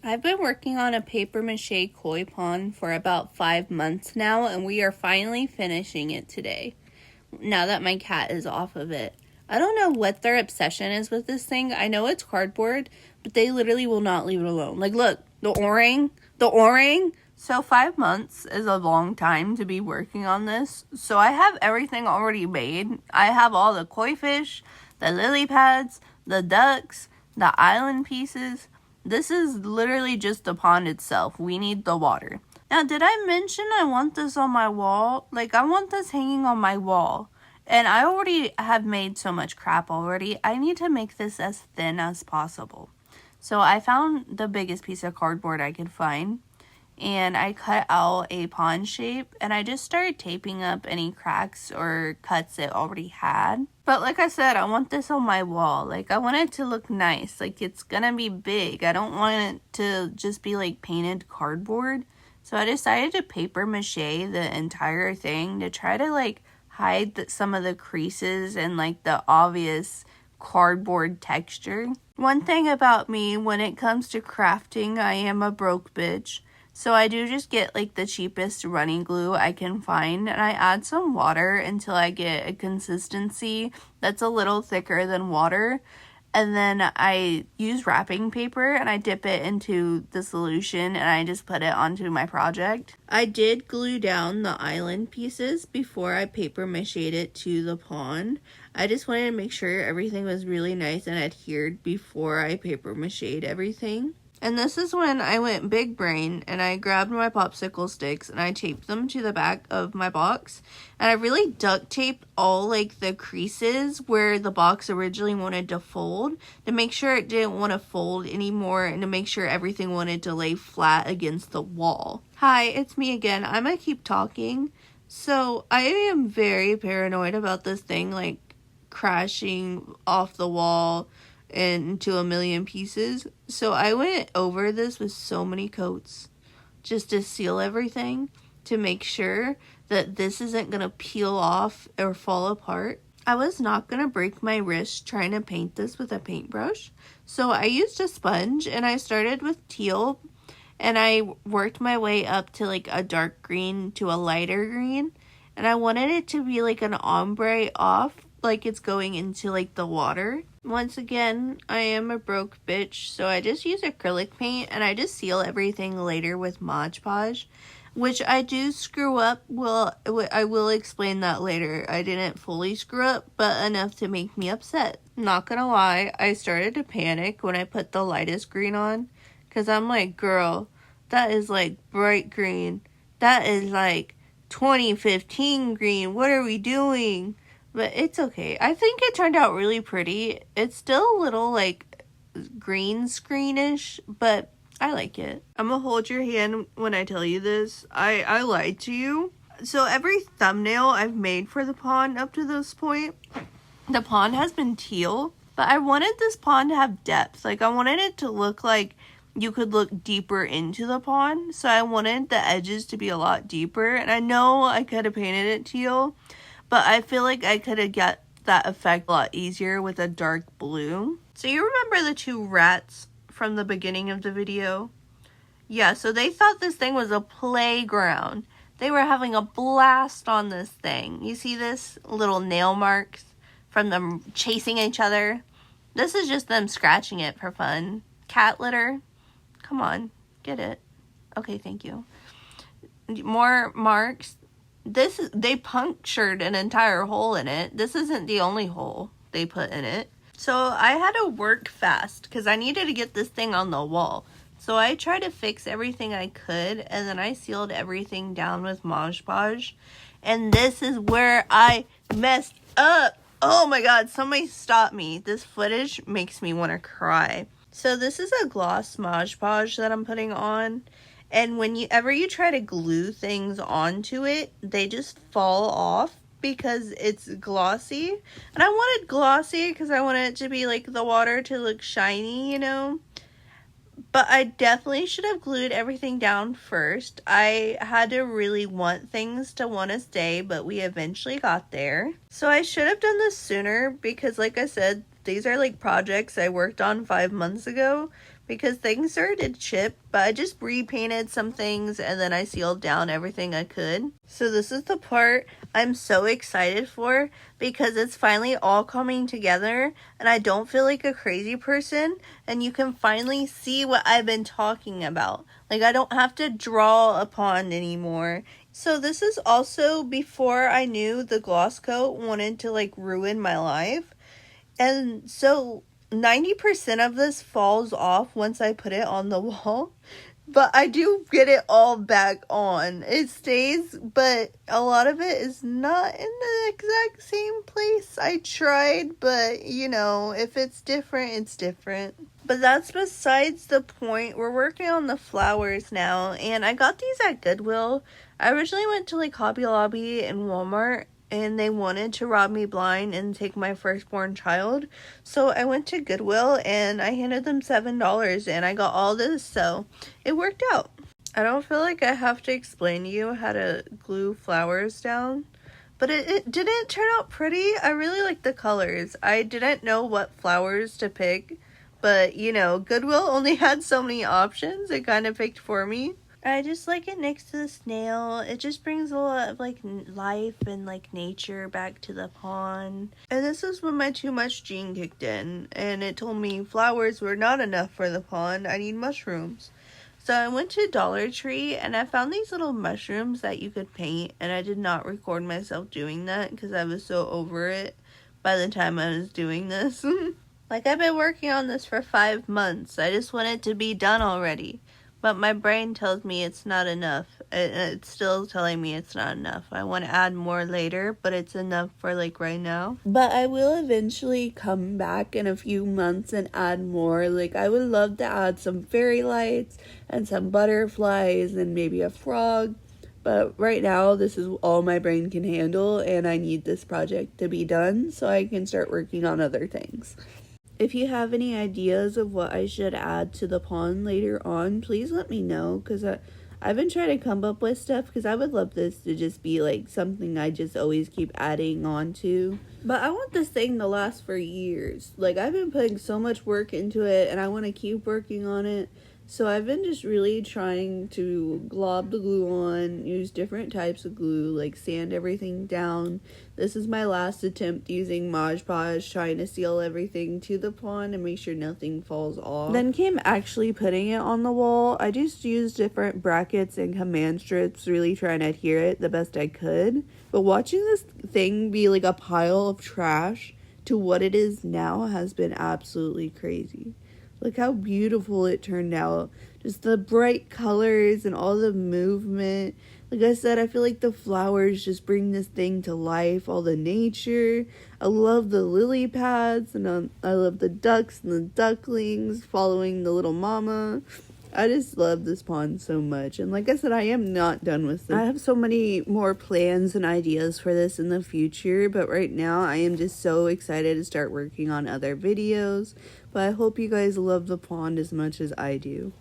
I've been working on a paper mache koi pond for about 5 months now, and we are finally finishing it today, now that my cat is off of it. I don't know what their obsession is with this thing. I know it's cardboard, but they literally will not leave it alone. Like, look, the O-ring. So 5 months is a long time to be working on this. So I have everything already made. I have all the koi fish, the lily pads, the ducks, the island pieces. This is literally just the pond itself. We need the water. Now, did I mention I want this on my wall? Like, I want this hanging on my wall. And I already have made so much crap already. I need to make this as thin as possible. So I found the biggest piece of cardboard I could find. And I cut out a pond shape. And I just started taping up any cracks or cuts it already had. But like I said, I want this on my wall. Like, I want it to look nice. Like, it's gonna be big. I don't want it to just be like painted cardboard. So I decided to paper mache the entire thing to try to like hide some of the creases and like the obvious cardboard texture. One thing about me, when it comes to crafting, I am a broke bitch. So I do just get like the cheapest running glue I can find, and I add some water until I get a consistency that's a little thicker than water. And then I use wrapping paper and I dip it into the solution and I just put it onto my project. I did glue down the island pieces before I paper mached it to the pond. I just wanted to make sure everything was really nice and adhered before I paper mached everything. And this is when I went big brain and I grabbed my popsicle sticks and I taped them to the back of my box. And I really duct taped all like the creases where the box originally wanted to fold to make sure it didn't want to fold anymore and to make sure everything wanted to lay flat against the wall. Hi, it's me again. I'm gonna keep talking. So I am very paranoid about this thing like crashing off the wall into a million pieces. So I went over this with so many coats just to seal everything to make sure that this isn't going to peel off or fall apart. I was not going to break my wrist trying to paint this with a paintbrush. So I used a sponge and I started with teal and I worked my way up to like a dark green to a lighter green. And I wanted it to be like an ombre off, like it's going into like the water. Once again, I am a broke bitch, so I just use acrylic paint and I just seal everything later with Mache, which I do screw up. Well, I will explain that later. I didn't fully screw up, but enough to make me upset. Not gonna lie, I started to panic when I put the lightest green on, because I'm like, girl, that is like bright green. That is like 2015 green. What are we doing? But it's okay. I think it turned out really pretty. It's still a little like green screenish, but I like it. I'm gonna hold your hand when I tell you this. I lied to you. So every thumbnail I've made for the pond up to this point, the pond has been teal, but I wanted this pond to have depth. Like, I wanted it to look like you could look deeper into the pond. So I wanted the edges to be a lot deeper. And I know I could have painted it teal, but I feel like I could have got that effect a lot easier with a dark blue. So you remember the two rats from the beginning of the video? Yeah, so they thought this thing was a playground. They were having a blast on this thing. You see this? Little nail marks from them chasing each other. This is just them scratching it for fun. Cat litter. Come on, get it. Okay, thank you. More marks. They punctured an entire hole in it. This isn't the only hole they put in it. So I had to work fast because I needed to get this thing on the wall. So I tried to fix everything I could, and then I sealed everything down with Mache. And this is where I messed up. Oh my god, somebody stop me. This footage makes me want to cry. So this is a gloss Mache that I'm putting on. And whenever you try to glue things onto it, they just fall off because it's glossy. And I wanted glossy because I wanted it to be like the water to look shiny, you know. But I definitely should have glued everything down first. I had to really want things to want to stay, but we eventually got there. So I should have done this sooner because, like I said, these are like projects I worked on 5 months ago because things started to chip, but I just repainted some things and then I sealed down everything I could. So this is the part I'm so excited for because it's finally all coming together and I don't feel like a crazy person and you can finally see what I've been talking about. Like I don't have to draw a pond anymore. So this is also before I knew the gloss coat wanted to like ruin my life. And so 90% of this falls off once I put it on the wall. But I do get it all back on. It stays, but a lot of it is not in the exact same place. I tried, but you know, if it's different, it's different. But that's besides the point. We're working on the flowers now, and I got these at Goodwill. I originally went to like Hobby Lobby and Walmart, and they wanted to rob me blind and take my firstborn child. So I went to Goodwill and I handed them $7 and I got all this, so it worked out. I don't feel like I have to explain to you how to glue flowers down, but it didn't turn out pretty. I really like the colors. I didn't know what flowers to pick, but you know, Goodwill only had so many options. It kind of picked for me. I just like it next to the snail. It just brings a lot of like life and like nature back to the pond. And this is when my too much gene kicked in and it told me flowers were not enough for the pond. I need mushrooms. So I went to Dollar Tree and I found these little mushrooms that you could paint, and I did not record myself doing that because I was so over it by the time I was doing this. Like I've been working on this for 5 months. I just want it to be done already. But my brain tells me it's not enough. It's still telling me it's not enough. I want to add more later, but it's enough for like right now. But I will eventually come back in a few months and add more. Like I would love to add some fairy lights and some butterflies and maybe a frog. But right now, this is all my brain can handle, and I need this project to be done so I can start working on other things. If you have any ideas of what I should add to the pond later on, please let me know, because I've been trying to come up with stuff, because I would love this to just be like something I just always keep adding on to. But I want this thing to last for years. Like I've been putting so much work into it and I want to keep working on it. So I've been just really trying to glob the glue on, use different types of glue, like sand everything down. This is my last attempt using Mache, trying to seal everything to the pond and make sure nothing falls off. Then came actually putting it on the wall. I just used different brackets and command strips, really trying to adhere it the best I could. But watching this thing be like a pile of trash to what it is now has been absolutely crazy. Look how beautiful it turned out. Just the bright colors and all the movement. Like I said, I feel like the flowers just bring this thing to life. All the nature. I love the lily pads. And I love the ducks and the ducklings following the little mama. I just love this pond so much. And like I said, I am not done with it. I have so many more plans and ideas for this in the future. But right now, I am just so excited to start working on other videos. But I hope you guys love the pond as much as I do.